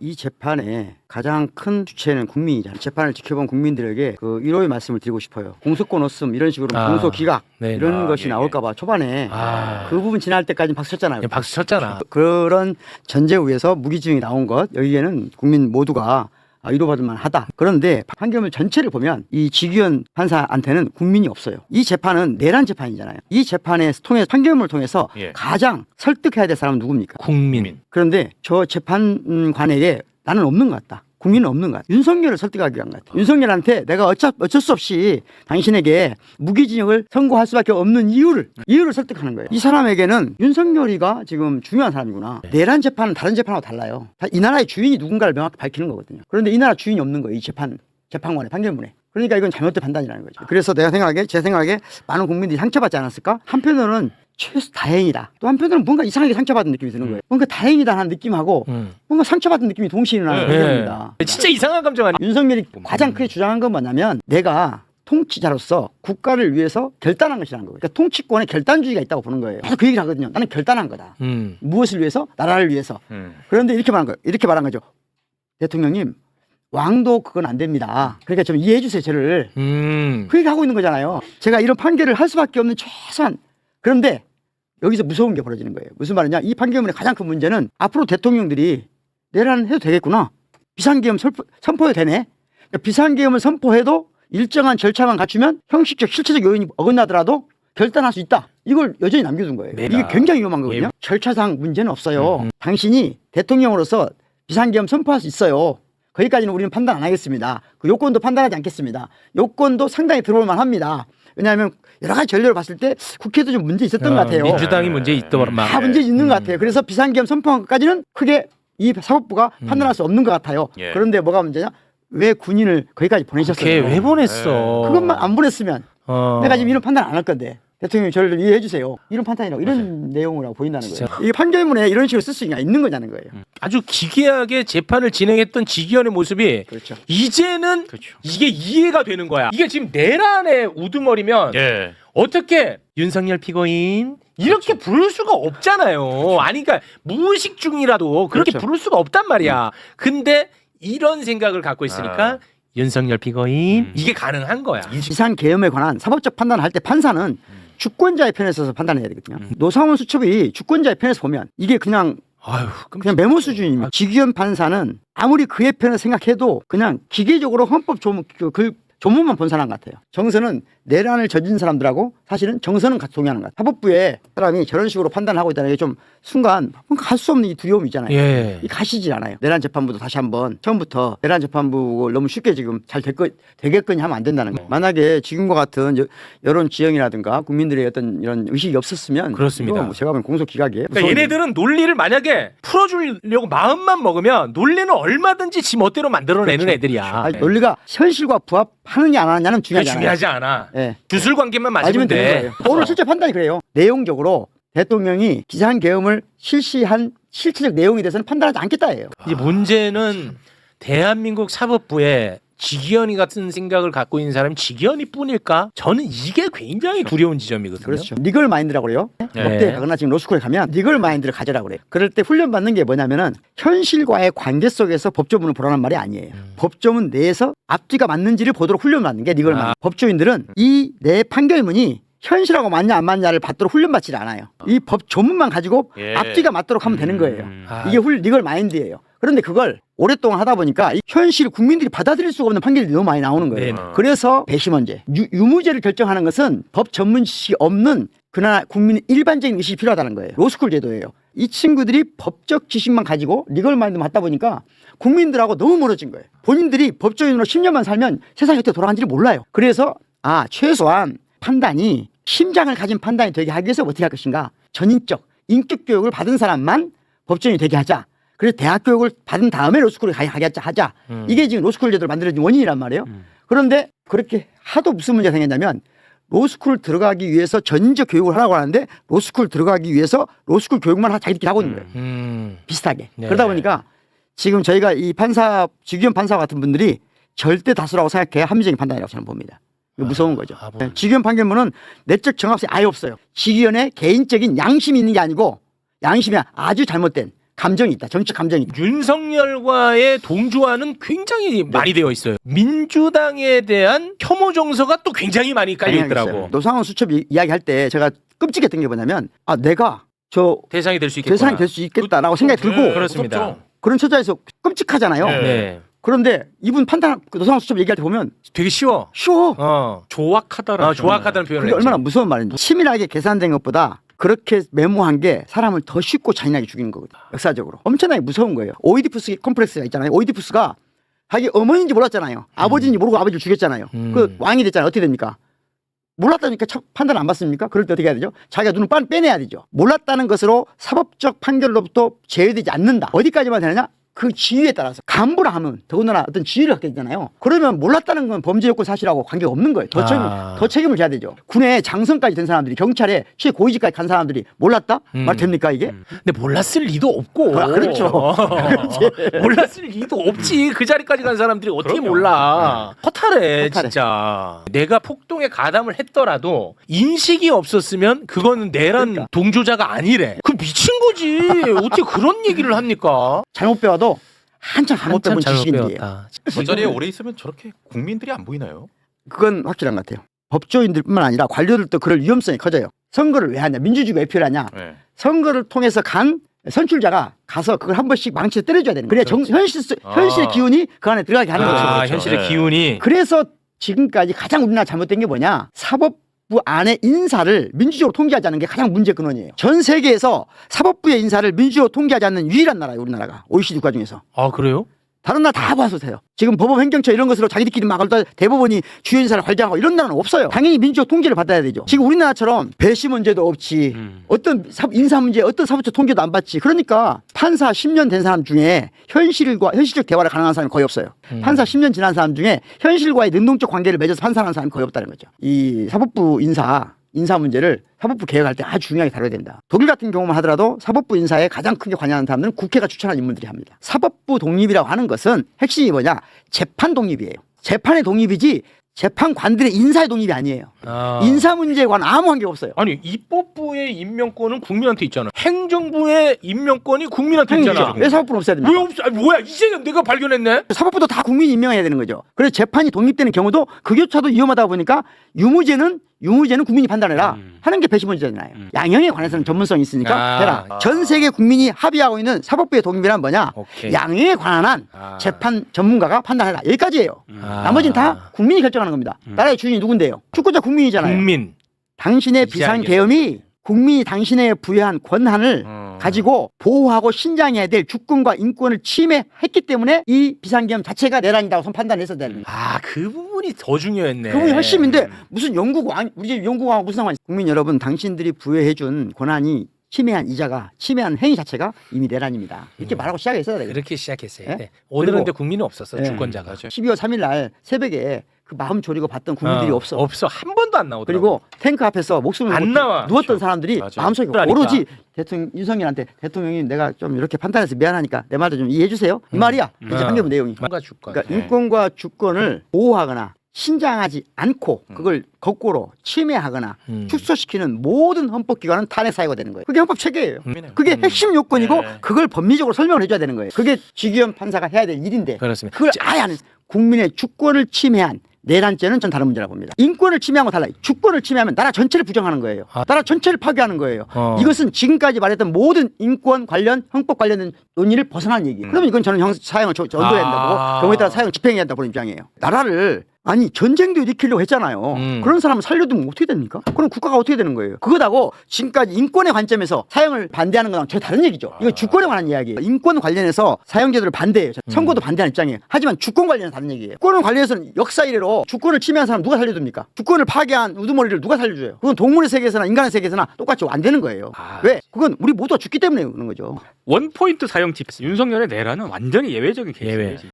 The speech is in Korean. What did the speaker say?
이 재판의 가장 큰 주체는 국민이잖아요. 재판을 지켜본 국민들에게 그 위로의 말씀을 드리고 싶어요. 공소권 없음 이런 식으로 공소 기각 네. 이런 것이 나올까봐 초반에 그 부분 지날 때까지 박수 쳤잖아요. 박수 쳤잖아. 그런 전제 위에서 무기징역이 나온 것 여기에는 국민 모두가 위로받을 만하다. 그런데 판결문 전체를 보면 이 지기현 판사한테는 국민이 없어요. 이 재판은 내란 재판이잖아요. 이 재판에 통해 판결문을 통해서 가장 설득해야 될 사람은 누굽니까? 국민. 그런데 저 재판관에게 나는 없는 것 같다. 국민은 없는 것 같다. 윤석열을 설득하기 위한 것 같다. 윤석열한테 내가 어쩔 수 없이 당신에게 무기징역을 선고할 수밖에 없는 이유를 설득하는 거예요. 이 사람에게는 윤석열이가 지금 중요한 사람이구나. 내란 재판은 다른 재판하고 달라요. 이 나라의 주인이 누군가를 명확히 밝히는 거거든요. 그런데 이 나라 주인이 없는 거예요. 이 재판관의 판결문에. 그러니까 이건 잘못된 판단이라는 거죠. 그래서 제 생각에 많은 국민들이 상처받지 않았을까? 한편으로는 최소 다행이다. 또 한편으로는 뭔가 이상하게 상처받은 느낌이 드는 거예요. 뭔가 다행이다 하는 느낌하고 뭔가 상처받은 느낌이 동시에 일어나는 겁니다. 진짜 이상한 감정 아니야? 윤석열이 가장 크게 주장한 건 뭐냐면 내가 통치자로서 국가를 위해서 결단한 것이라는 거예요. 그러니까 통치권에 결단주의가 있다고 보는 거예요. 그래서 그 얘기를 하거든요. 나는 결단한 거다. 무엇을 위해서? 나라를 위해서. 그런데 이렇게 말한 거예요. 이렇게 말한 거죠. 대통령님 왕도 그건 안 됩니다. 그러니까 좀 이해해 주세요. 저를. 그 얘기 하고 있는 거잖아요. 제가 이런 판결을 할 수밖에 없는 최소한. 그런데 여기서 무서운 게 벌어지는 거예요. 무슨 말이냐? 이 판결문의 가장 큰 문제는 앞으로 대통령들이 내란 해도 되겠구나. 비상계엄 선포해도 되네. 그러니까 비상계엄을 선포해도 일정한 절차만 갖추면 형식적 실체적 요인이 어긋나더라도 결단할 수 있다. 이걸 여전히 남겨둔 거예요. 이게 굉장히 위험한 거거든요. 절차상 문제는 없어요. 당신이 대통령으로서 비상계엄 선포할 수 있어요. 거기까지는 우리는 판단 안 하겠습니다. 그 요건도 판단하지 않겠습니다. 요건도 상당히 들어올 만합니다. 왜냐하면 여러 가지 전례를 봤을 때 국회도 좀 문제 있었던 것 같아요. 민주당이 문제 있더만. 다 문제 있는 것 같아요. 그래서 비상계엄 선포한 것까지는 크게 이 사법부가 판단할 수 없는 것 같아요. 그런데 뭐가 문제냐? 왜 군인을 거기까지 보내셨어요? 걔 왜 보냈어? 그것만 안 보냈으면 내가 지금 이런 판단 안 할 건데 대통령이 저를 이해해 주세요. 이런 판단이라고 이런 내용이라고 보인다는 거예요. 이게 판결문에 이런 식으로 쓸 수 있는 거냐는 거예요. 아주 기괴하게 재판을 진행했던 지기현의 모습이 그렇죠. 이제는 이게 이해가 되는 거야. 이게 지금 내란의 우두머리면 어떻게 윤석열 피고인 이렇게 부를 수가 없잖아요. 아니 그러니까 무의식 중이라도 그렇게 부를 수가 없단 말이야. 근데 이런 생각을 갖고 있으니까 윤석열 피고인 이게 가능한 거야. 비상계엄에 관한 사법적 판단을 할 때 판사는 주권자의 편에 서서 판단해야 되거든요. 노상원 수첩이 주권자의 편에서 보면 이게 그냥 메모 수준입니다. 지기현 판사는 아무리 그의 편을 생각해도 그냥 기계적으로 헌법 조문만 본 사람 같아요. 정서는 내란을 저진 사람들하고 사실은 정서는 같이 동의하는 것 같아요. 사법부의 사람이 저런 식으로 판단하고 있다는 게 좀 순간 갈 수 없는 이 두려움이 있잖아요. 이 가시질 않아요. 내란 재판부도 다시 한번 처음부터 내란 재판부를 너무 쉽게 지금 잘 되겠거니 하면 안 된다는 거예요. 만약에 지금과 같은 여론 지형이라든가 국민들의 어떤 이런 의식이 없었으면 그렇습니다. 뭐 제가 보면 공소 기각이에요. 그러니까 얘네들은 논리를 만약에 풀어주려고 마음만 먹으면 논리는 얼마든지 지 멋대로 만들어내는 애들이야. 논리가 현실과 부합하느냐 안 하느냐는 중요하지 않아요. 중요하지 않아. 네. 주술 관계만 맞으면 돼. 오늘 실제 판단이 그래요. 내용적으로 대통령이 비상계엄을 실시한 실체적 내용에 대해서는 판단하지 않겠다예요. 이제 문제는 대한민국 사법부에 지기현이 같은 생각을 갖고 있는 사람이 지기현이 뿐일까? 저는 이게 굉장히 두려운 지점이거든요. 그렇죠. 리걸 마인드라고 그래요. 롯데 가거나 지금 로스쿨에 가면 리걸 마인드를 가져라고 그래요. 그럴 때 훈련 받는 게 뭐냐면은 현실과의 관계 속에서 법조문을 보라는 말이 아니에요. 법조문 내에서 앞뒤가 맞는지를 보도록 훈련 받는 게 리걸 마인드. 법조인들은 이 내 판결문이 현실하고 맞냐 안 맞냐를 받도록 훈련받지 않아요. 이 법 조문만 가지고 앞뒤가 맞도록 하면 되는 거예요. 이게 리걸 마인드예요. 그런데 그걸 오랫동안 하다 보니까 이 현실 국민들이 받아들일 수가 없는 판결이 너무 많이 나오는 거예요. 그래서 배심원제, 유무죄를 결정하는 것은 법 전문 지식이 없는 그러나 국민의 일반적인 의식이 필요하다는 거예요. 로스쿨 제도예요. 이 친구들이 법적 지식만 가지고 리걸 마인드만 하다 보니까 국민들하고 너무 멀어진 거예요. 본인들이 법조인으로 10년만 살면 세상이 어떻게 돌아가는지를 몰라요. 그래서 최소한 판단이 심장을 가진 판단이 되게 하기 위해서 어떻게 할 것인가. 전인적 인격 교육을 받은 사람만 법조인이 되게 하자. 그래서 대학 교육을 받은 다음에 로스쿨을 하자. 이게 지금 로스쿨 제도를 만들어진 원인이란 말이에요. 그런데 그렇게 하도 무슨 문제가 생겼냐면 로스쿨 들어가기 위해서 전인적 교육을 하라고 하는데 로스쿨 들어가기 위해서 로스쿨 교육만 자기들끼리 하고 있는 거예요. 비슷하게. 그러다 보니까 지금 저희가 이 지기현 판사 같은 분들이 절대 다수라고 생각해야 합리적인 판단이라고 저는 봅니다. 무서운 거죠. 지기현 판결문은 내적 정합성이 아예 없어요. 지기현의 개인적인 양심이 있는 게 아니고 양심이 아주 잘못된 감정이 있다. 정치적 감정이 있다. 윤석열과의 동조화는 굉장히 많이 되어 있어요. 민주당에 대한 혐오 정서가 또 굉장히 많이 깔려 있더라고. 노상원 수첩 이야기할 때 제가 끔찍했던 게 뭐냐면 내가 저 대상이 될 수 있겠구나. 대상이 될 수 있겠다라고 생각이 들고 그렇습니다. 그런 처자에서 끔찍하잖아요. 네. 그런데 이분 판단 노상원 수첩 얘기할 때 보면 되게 쉬워. 조악하다라는 조악하다는 표현을 그게 얼마나 무서운 말인지. 치밀하게 계산된 것보다 그렇게 메모한 게 사람을 더 쉽고 잔인하게 죽이는 거거든요. 역사적으로. 엄청나게 무서운 거예요. 오이디푸스 컴플렉스가 있잖아요. 오이디푸스가 자기 어머니인지 몰랐잖아요. 아버지인지 모르고 아버지를 죽였잖아요. 그 왕이 됐잖아요. 어떻게 됩니까? 몰랐다니까 판단 안 받습니까? 그럴 때 어떻게 해야 되죠? 자기가 눈을 빼내야 되죠. 몰랐다는 것으로 사법적 판결로부터 제외되지 않는다. 어디까지만 되느냐? 그 지위에 따라서 간부라 하면 더군다나 어떤 지위를 갖게 되잖아요. 그러면 몰랐다는 건 범죄였고 사실하고 관계가 없는 거예요. 더 책임을 져야 되죠. 군에 장성까지 된 사람들이 경찰에 최고위직까지 간 사람들이 몰랐다? 말 됩니까 이게? 근데 몰랐을 리도 없고. 그렇죠. 몰랐을 리도 없지. 그 자리까지 간 사람들이 어떻게 몰라. 허탈해 진짜. 내가 폭동에 가담을 했더라도 인식이 없었으면 그거는 내란 동조자가 아니래. 그 미친 거지. 어떻게 그런 얘기를 합니까? 잘못 배워도 한참 잘못 배운 지식인데요. 저 자리에 오래 있으면 저렇게 국민들이 안 보이나요? 그건 확실한 것 같아요. 법조인들뿐만 아니라 관료들도 그럴 위험성이 커져요. 선거를 왜 하냐? 민주주의가 왜 필요하냐? 네. 선거를 통해서 간 선출자가 가서 그걸 한 번씩 망치에 때려줘야 되는 거예요. 그래야 현실의 기운이 그 안에 들어가게 하는 거죠. 현실의 기운이. 그래서 지금까지 가장 우리나라 잘못된 게 뭐냐? 사법부 안에 인사를 민주적으로 통제하지 않는 게 가장 문제 근원이에요. 전 세계에서 사법부의 인사를 민주적으로 통제하지 않는 유일한 나라예요. 우리나라가. OECD 국가 중에서. 아 그래요? 다른 나라 다 봐보세요. 지금 법원 행정처 이런 것으로 자기들끼리 막 대법원이 주요 인사를 관장하고 이런 나라는 없어요. 당연히 민주적 통제를 받아야 되죠. 지금 우리나라처럼 배시 문제도 없지. 어떤 인사 문제, 어떤 사법적 통제도 안 받지. 그러니까 판사 10년 된 사람 중에 현실적 대화를 가능한 사람이 거의 없어요. 판사 10년 지난 사람 중에 현실과의 능동적 관계를 맺어서 판사하는 사람이 거의 없다는 거죠. 이 사법부 인사 문제를 사법부 개혁할 때 아주 중요하게 다뤄야 된다. 독일 같은 경우만 하더라도 사법부 인사에 가장 크게 관여하는 사람들은 국회가 추천한 인물들이 합니다. 사법부 독립이라고 하는 것은 핵심이 뭐냐? 재판 독립이에요. 재판의 독립이지 재판관들의 인사의 독립이 아니에요. 인사 문제에 관한 아무 관계가 없어요. 아니 입법부의 임명권은 국민한테 있잖아. 행정부의 임명권이 국민한테 있잖아. 왜 사법부는 없어야 됩니까? 왜 없어? 아니, 뭐야 이제 내가 발견했네. 사법부도 다 국민이 임명해야 되는 거죠. 그래서 재판이 독립되는 경우도 그조차도 위험하다 보니까 유무죄는 국민이 판단해라 하는 게 배심원제잖아요. 양형에 관해서는 전문성이 있으니까 해라. 전 세계 국민이 합의하고 있는 사법부의 독립이란 뭐냐? 양형에 관한 재판 전문가가 판단해라. 여기까지예요. 나머지는 다 국민이 결정하는 겁니다. 나라의 주인이 누군데요? 주권자 국민이잖아요. 국민. 당신의 비상계엄이 국민이 당신의 부여한 권한을 가지고 보호하고 신장해야 될 주권과 인권을 침해했기 때문에 이 비상계엄 자체가 내란이라고 판단했어야 되는 거예요. 그 부분이 더 중요했네. 그 부분이 핵심인데 무슨 영국왕 우리 집 영국왕 무슨 상관이? 국민 여러분, 당신들이 부여해준 권한이 침해한 행위 자체가 이미 내란입니다. 이렇게 말하고 시작했어야 돼요. 그렇게 시작했어요. 네? 네. 오늘은 그리고- 근데 국민은 없었어. 주권자가. 12월 3일 날 새벽에 그 마음 졸이고 봤던 국민들이 없어. 한 번도 안 나오더라고. 그리고 탱크 앞에서 목숨을 안 나와. 누웠던 사람들이 맞아요. 마음속에 그러니까. 오로지 윤석열한테 대통령이 내가 좀 이렇게 판단해서 미안하니까 내 말도 좀 이해해 주세요. 이 말이야. 이제 판결문 내용이. 뭔가 주권. 그러니까 인권과 주권을 보호하거나 신장하지 않고 그걸 거꾸로 침해하거나 축소시키는 모든 헌법기관은 탄핵 사유가 되는 거예요. 그게 헌법 체계예요. 그게 핵심 요건이고 그걸 법리적으로 설명을 해줘야 되는 거예요. 그게 지기현 판사가 해야 될 일인데 그렇습니다. 그걸 아예 안 해서 국민의 주권을 침해한 내란죄는 전 다른 문제라고 봅니다. 인권을 침해한 건 달라요. 주권을 침해하면 나라 전체를 부정하는 거예요. 나라 전체를 파괴하는 거예요. 이것은 지금까지 말했던 모든 인권 관련 헌법 관련된 논의를 벗어난 얘기예요. 그러면 이건 저는 사형을 전도해야 된다고 경우에 따라 사형 집행해야 된다고 보는 입장이에요. 나라를 전쟁도 일으키려고 했잖아요. 그런 사람을 살려두면 어떻게 됩니까? 그럼 국가가 어떻게 되는 거예요? 그거하고 지금까지 인권의 관점에서 사형을 반대하는 거랑 전혀 다른 얘기죠. 이거 주권에 관한 이야기예요. 인권 관련해서 사형제도를 반대해요. 선거도 반대하는 입장이에요. 하지만 주권 관련은 다른 얘기예요. 주권 관련해서는 역사 이래로 주권을 침해한 사람 누가 살려둡니까? 주권을 파괴한 우두머리를 누가 살려줘요? 그건 동물의 세계에서나 인간의 세계에서나 똑같이 안 되는 거예요. 왜? 그건 우리 모두가 죽기 때문에 그런 거죠. 원포인트 사형 팁. 윤석열의 내란은 완전히 예외적인 케이스예요.